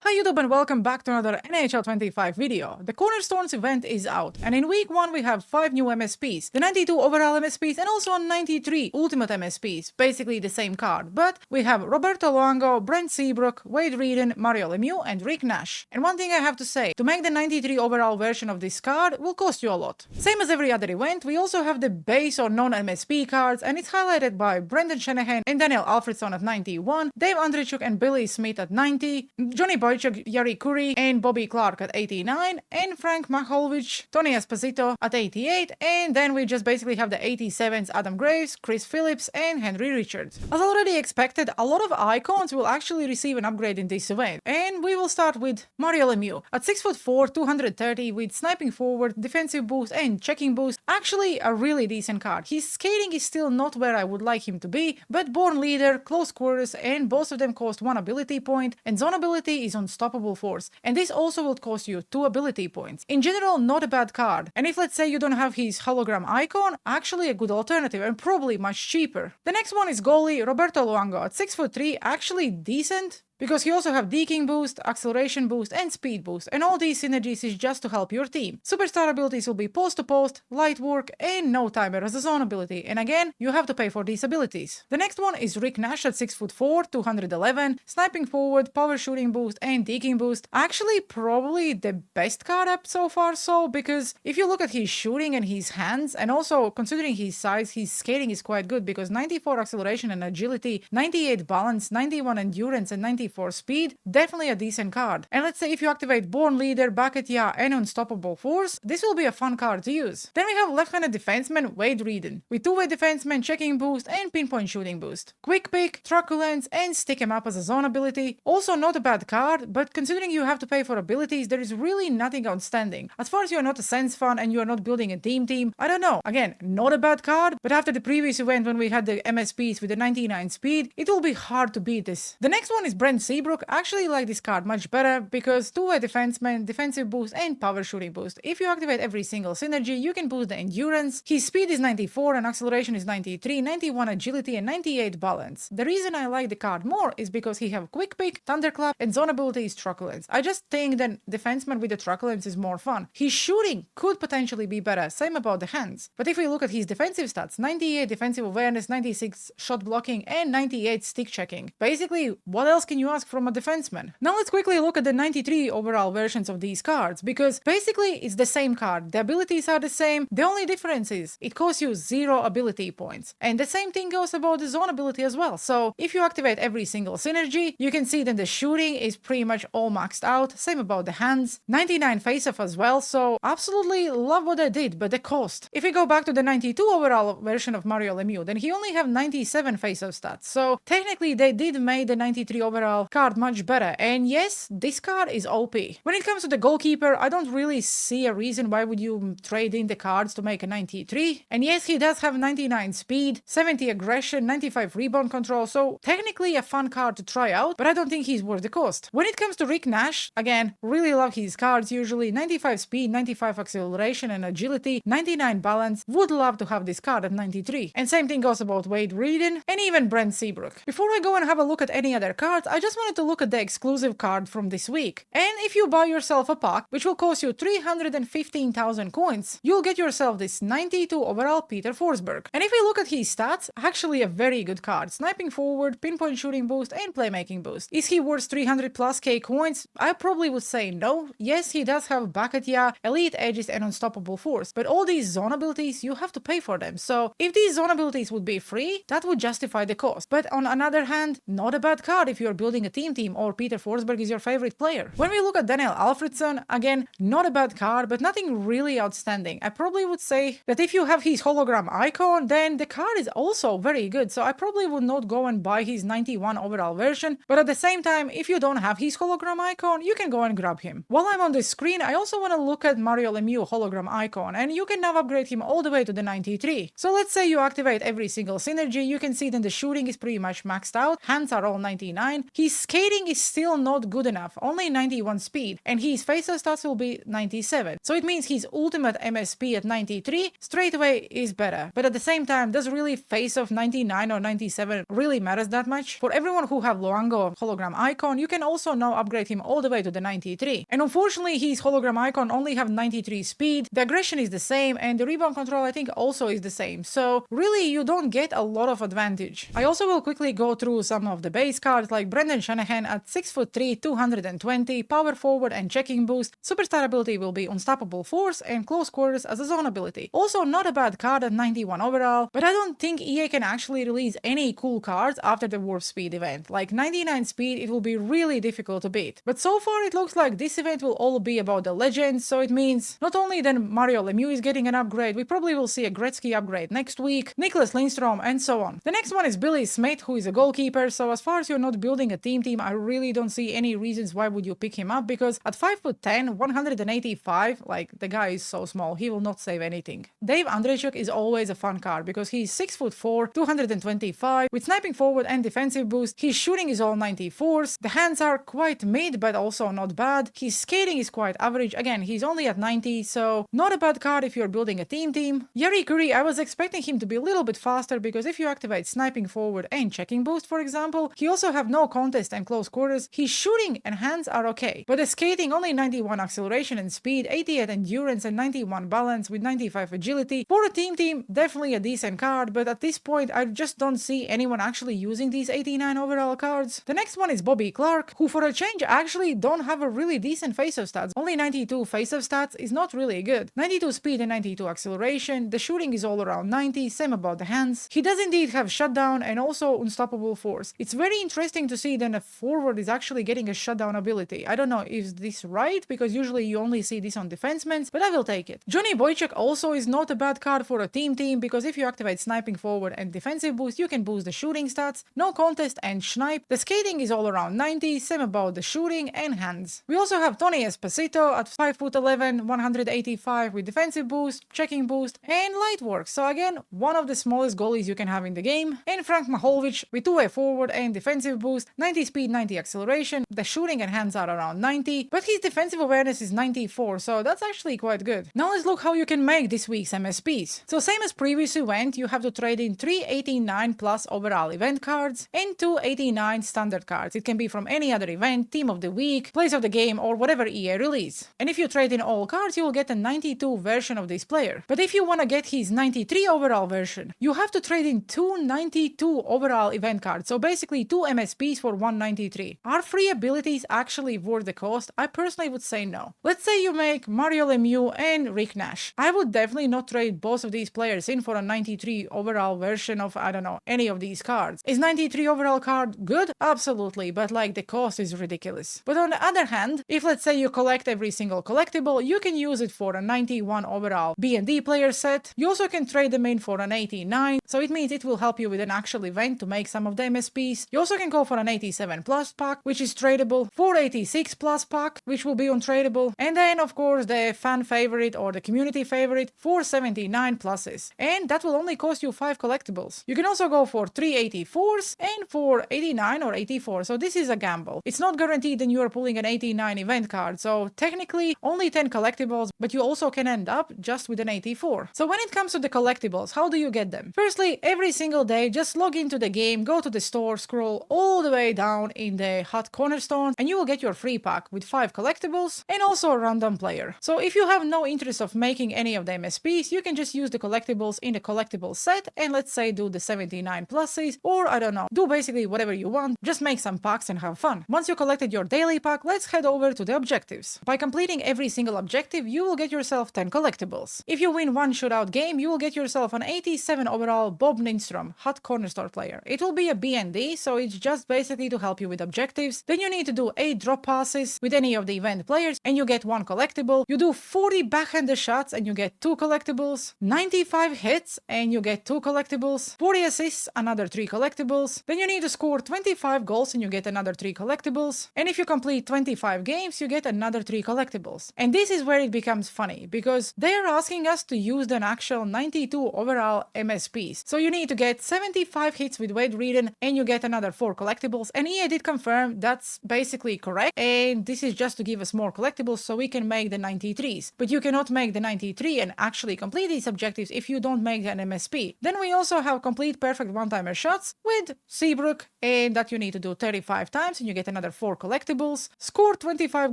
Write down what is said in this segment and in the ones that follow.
Hi YouTube and welcome back to another NHL 25 video. The Cornerstones event is out, and in week 1 we have 5 new MSPs, the 92 overall MSPs and also 93 ultimate MSPs, basically the same card, but we have Roberto Luongo, Brent Seabrook, Wade Redden, Mario Lemieux and Rick Nash. And one thing I have to say, to make the 93 overall version of this card will cost you a lot. Same as every other event, we also have the base or non-MSP cards, and it's highlighted by Brendan Shanahan and Daniel Alfredson at 91, Dave Andreychuk and Billy Smith at 90, Johnny Boychuk, Yari Curry and Bobby Clark at 89, and Frank Macholvich, Tony Esposito at 88, and then we just basically have the 87s Adam Graves, Chris Phillips and Henry Richards. As already expected, a lot of icons will actually receive an upgrade in this event, and we will start with Mario Lemieux. At 6'4", 230 with sniping forward, defensive boost and checking boost, actually a really decent card. His skating is still not where I would like him to be, but born leader, close quarters, and both of them cost 1 ability point, and zone ability is unstoppable force, and this also will cost you 2 ability points. In general, not a bad card, and if let's say you don't have his hologram icon, actually a good alternative and probably much cheaper. The next one is goalie Roberto Luongo at 6'3", actually decent, because he also have deking boost, acceleration boost and speed boost, and all these synergies is just to help your team. Superstar abilities will be post to post, light work and no timer as a zone ability, and again you have to pay for these abilities. The next one is Rick Nash at 6'4", 211, sniping forward, power shooting boost and deking boost. Actually probably the best card up so far, because if you look at his shooting and his hands, and also considering his size, his skating is quite good, because 94 acceleration and agility, 98 balance, 91 endurance and 94 speed, definitely a decent card. And let's say if you activate Born Leader, Bucket Ya and Unstoppable Force, this will be a fun card to use. Then we have left-handed defenseman Wade Redden, with two-way defenseman checking boost and pinpoint shooting boost. Quick pick, truculence and stick him up as a zone ability. Also not a bad card, but considering you have to pay for abilities, there is really nothing outstanding. As far as you are not a Sense fan and you are not building a team, I don't know. Again, not a bad card, but after the previous event when we had the MSPs with the 99 speed, it will be hard to beat this. The next one is Brent Seabrook. Actually like this card much better, because two-way defenseman, defensive boost and power shooting boost. If you activate every single synergy, you can boost the endurance. His speed is 94 and acceleration is 93, 91 agility and 98 balance. The reason I like the card more is because he have quick pick, thunderclap and zone ability is truculence. I just think that defenseman with the truculence is more fun. His shooting could potentially be better, same about the hands. But if we look at his defensive stats, 98 defensive awareness, 96 shot blocking and 98 stick checking. Basically, what else can you ask from a defenseman? Now let's quickly look at the 93 overall versions of these cards, because basically it's the same card. The abilities are the same. The only difference is it costs you 0 ability points. And the same thing goes about the zone ability as well. So if you activate every single synergy, you can see that the shooting is pretty much all maxed out. Same about the hands. 99 face-off as well. So absolutely love what they did, but the cost. If we go back to the 92 overall version of Mario Lemieux, then he only have 97 face-off stats. So technically they did make the 93 overall card much better, and yes, this card is OP. When it comes to the goalkeeper, I don't really see a reason why would you trade in the cards to make a 93, and yes, he does have 99 speed, 70 aggression, 95 rebound control, so technically a fun card to try out, but I don't think he's worth the cost. When it comes to Rick Nash, again, really love his cards usually, 95 speed, 95 acceleration and agility, 99 balance, would love to have this card at 93, and same thing goes about Wade Redden and even Brent Seabrook. Before I go and have a look at any other cards, I just wanted to look at the exclusive card from this week. And if you buy yourself a pack, which will cost you 315,000 coins, you'll get yourself this 92 overall Peter Forsberg. And if we look at his stats, actually a very good card. Sniping forward, pinpoint shooting boost and playmaking boost. Is he worth 300 plus K coins? I probably would say no. Yes, he does have Bucket Ya, elite edges and unstoppable force, but all these zone abilities, you have to pay for them. So if these zone abilities would be free, that would justify the cost. But on another hand, not a bad card if you're building a team or Peter Forsberg is your favorite player. When we look at Daniel Alfredson, again, not a bad card, but nothing really outstanding. I probably would say that if you have his hologram icon, then the card is also very good, so I probably would not go and buy his 91 overall version, but at the same time, if you don't have his hologram icon, you can go and grab him. While I'm on the screen, I also want to look at Mario Lemieux hologram icon, and you can now upgrade him all the way to the 93. So let's say you activate every single synergy, you can see that the shooting is pretty much maxed out, hands are all 99, His skating is still not good enough, only 91 speed, and his faceoff stats will be 97. So it means his ultimate MSP at 93 straight away is better. But at the same time, does really faceoff 99 or 97 really matters that much? For everyone who have Luango hologram icon, you can also now upgrade him all the way to the 93. And unfortunately, his hologram icon only have 93 speed, the aggression is the same, and the rebound control I think also is the same. So really, you don't get a lot of advantage. I also will quickly go through some of the base cards like Brendan Shanahan at 6'3", 220, power forward and checking boost. Superstar ability will be Unstoppable Force and Close Quarters as a zone ability. Also not a bad card at 91 overall, but I don't think EA can actually release any cool cards after the Warp Speed event. Like 99 speed, it will be really difficult to beat. But so far it looks like this event will all be about the legends, so it means not only then Mario Lemieux is getting an upgrade, we probably will see a Gretzky upgrade next week, Nicklas Lindstrom, and so on. The next one is Billy Smith, who is a goalkeeper, so as far as you're not building a team, I really don't see any reasons why would you pick him up, because at 5'10", 185, like the guy is so small, he will not save anything. Dave Andreychuk is always a fun card because he's 6'4", 225, with sniping forward and defensive boost. His shooting is all 94s, the hands are quite mid but also not bad, his skating is quite average, again he's only at 90, so not a bad card if you're building a team. Yari Curry, I was expecting him to be a little bit faster because if you activate sniping forward and checking boost for example, he also have no contest and close quarters, his shooting and hands are okay, but the skating only 91 acceleration and speed, 88 endurance and 91 balance with 95 agility. For a team, definitely a decent card, but at this point I just don't see anyone actually using these 89 overall cards. The next one is Bobby Clark, who for a change actually don't have a really decent faceoff stats. Only 92 faceoff stats is not really good. 92 speed and 92 acceleration, the shooting is all around 90, same about the hands. He does indeed have shutdown and also Unstoppable Force. It's very interesting to see then a forward is actually getting a shutdown ability. I don't know if this right, because usually you only see this on defensemen, but I will take it. Johnny Boychuk also is not a bad card for a team because if you activate sniping forward and defensive boost, you can boost the shooting stats, no contest and snipe. The skating is all around 90, same about the shooting and hands. We also have Tony Esposito at 5'11", 185 with defensive boost, checking boost and light work. So again, one of the smallest goalies you can have in the game. And Frank Mahovlich with two-way forward and defensive boost, 90 speed, 90 acceleration. The shooting and hands are around 90, but his defensive awareness is 94, so that's actually quite good. Now let's look how you can make this week's MSPs. So same as previous event, you have to trade in 3 89 plus overall event cards and 2 89 standard cards. It can be from any other event, team of the week, place of the game, or whatever EA release. And if you trade in all cards, you will get a 92 version of this player. But if you want to get his 93 overall version, you have to trade in 2 92 overall event cards. So basically 2 MSPs for 193. Are free abilities actually worth the cost? I personally would say no. Let's say you make Mario Lemieux and Rick Nash. I would definitely not trade both of these players in for a 93 overall version of, I don't know, any of these cards. Is 93 overall card good? Absolutely, but like the cost is ridiculous. But on the other hand, if let's say you collect every single collectible, you can use it for a 91 overall B&D player set. You also can trade them in for an 89, so it means it will help you with an actual event to make some of the MSPs. You also can go for an 87 plus pack, which is tradable, 486 plus pack, which will be untradeable, and then of course the fan favorite or the community favorite, 479 pluses, and that will only cost you 5 collectibles. You can also go for 384s and for 89 or 84, so this is a gamble. It's not guaranteed that you are pulling an 89 event card, so technically only 10 collectibles, but you also can end up just with an 84. So when it comes to the collectibles, how do you get them? Firstly, every single day, just log into the game, go to the store, scroll all the way down in the hot Cornerstones, and you will get your free pack with 5 collectibles and also a random player. So if you have no interest of making any of the MSPs, you can just use the collectibles in the collectible set and let's say do the 79 pluses, or I don't know, do basically whatever you want, just make some packs and have fun. Once you collected your daily pack, let's head over to the objectives. By completing every single objective, you will get yourself 10 collectibles. If you win one shootout game, you will get yourself an 87 overall Bob Lindstrom hot Cornerstone player. It will be a B&D, so it's just basically to help you with objectives. Then you need to do 8 drop passes with any of the event players and you get 1 collectible. You do 40 backhanded shots and you get 2 collectibles, 95 hits and you get 2 collectibles, 40 assists, another 3 collectibles. Then you need to score 25 goals and you get another 3 collectibles. And if you complete 25 games, you get another 3 collectibles. And this is where it becomes funny, because they are asking us to use an actual 92 overall MSPs. So you need to get 75 hits with Wade Reedon and you get another 4 collectibles collectibles, and EA did confirm that's basically correct, and this is just to give us more collectibles so we can make the 93s. But you cannot make the 93 and actually complete these objectives if you don't make an MSP. Then we also have complete perfect one-timer shots with Seabrook, and that you need to do 35 times and you get another 4 collectibles. Score 25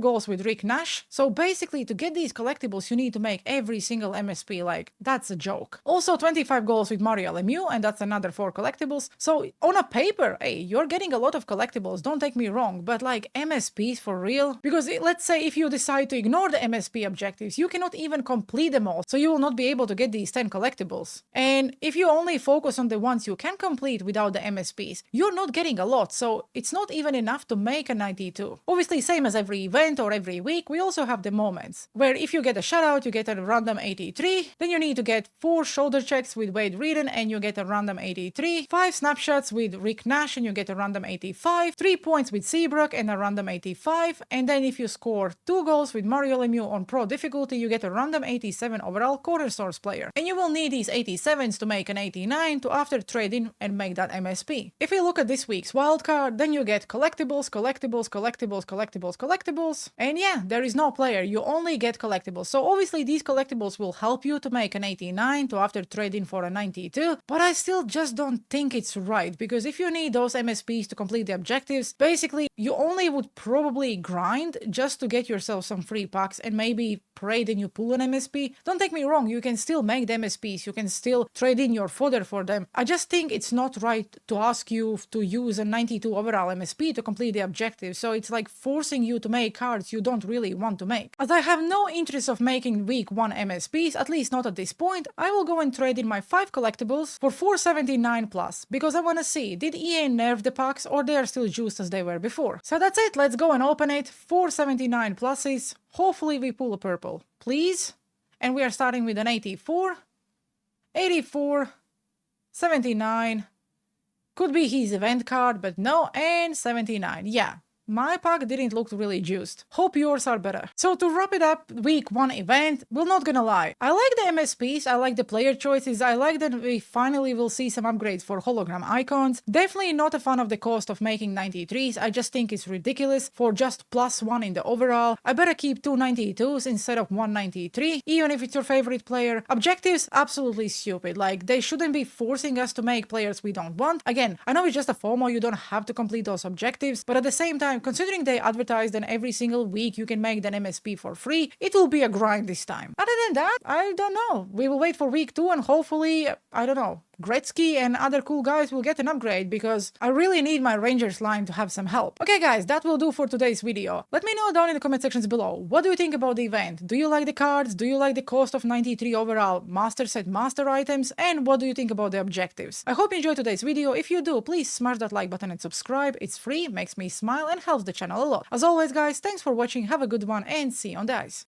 goals with Rick Nash. So basically to get these collectibles you need to make every single MSP, like that's a joke. Also 25 goals with Mario Lemieux, and that's another 4 collectibles. So on a paper, hey, you're getting a lot of collectibles, don't take me wrong, but like MSPs for real? Because let's say if you decide to ignore the MSP objectives, you cannot even complete them all, so you will not be able to get these 10 collectibles. And if you only focus on the ones you can complete without the MSPs, you're not getting a lot, so it's not even enough to make a 92. Obviously, same as every event or every week, we also have the moments, where if you get a shutout, you get a random 83, then you need to get 4 shoulder checks with Wade Reardon and you get a random 83, 5 snapshots with Rick Nash and you get a random 85, 3 points with Seabrook and a random 85, and then if you score 2 goals with Mario Lemieux on pro difficulty, you get a random 87 overall Cornerstones player. And you will need these 87s to make an 89 to after trade in and make that MSP. If we look at this week's wildcard, then you get collectibles, collectibles, collectibles, collectibles, collectibles, and yeah, there is no player, you only get collectibles. So obviously these collectibles will help you to make an 89 to after trade in for a 92, but I still just don't think it's right, because if you need those MSPs to complete the objectives, basically you only would probably grind just to get yourself some free packs and maybe pray then you pull an MSP. Don't take me wrong, you can still make the MSPs, you can still trade in your fodder for them. I just think it's not right to ask you to use a 92 overall MSP to complete the objective, so it's like forcing you to make cards you don't really want to make. As I have no interest of making week 1 MSPs, at least not at this point, I will go and trade in my 5 collectibles for 479 plus, because I want to see, did EA nerf the packs or they are still juiced as they were before? So that's it, let's go and open it. 479 pluses, hopefully we pull a purple, please. And we are starting with an 84, 84, 79, could be his event card, but no, and 79, yeah. My pack didn't look really juiced. Hope yours are better. So to wrap it up, week 1 event, we're not gonna lie. I like the MSPs, I like the player choices, I like that we finally will see some upgrades for hologram icons. Definitely not a fan of the cost of making 93s, I just think it's ridiculous for just +1 in the overall. I better keep 2 92s instead of 1 93, even if it's your favorite player. Objectives, absolutely stupid. Like, they shouldn't be forcing us to make players we don't want. Again, I know it's just a FOMO, you don't have to complete those objectives, but at the same time, considering they advertise that every single week you can make an MSP for free, it will be a grind this time. Other than that, I don't know. We will wait for week 2 and hopefully, I don't know, Gretzky and other cool guys will get an upgrade, because I really need my Rangers line to have some help. Okay guys, that will do for today's video. Let me know down in the comment sections below, what do you think about the event? Do you like the cards? Do you like the cost of 93 overall master set master items? And what do you think about the objectives? I hope you enjoyed today's video. If you do, please smash that like button and subscribe. It's free, makes me smile and helps the channel a lot. As always guys, thanks for watching, have a good one and see you on the ice.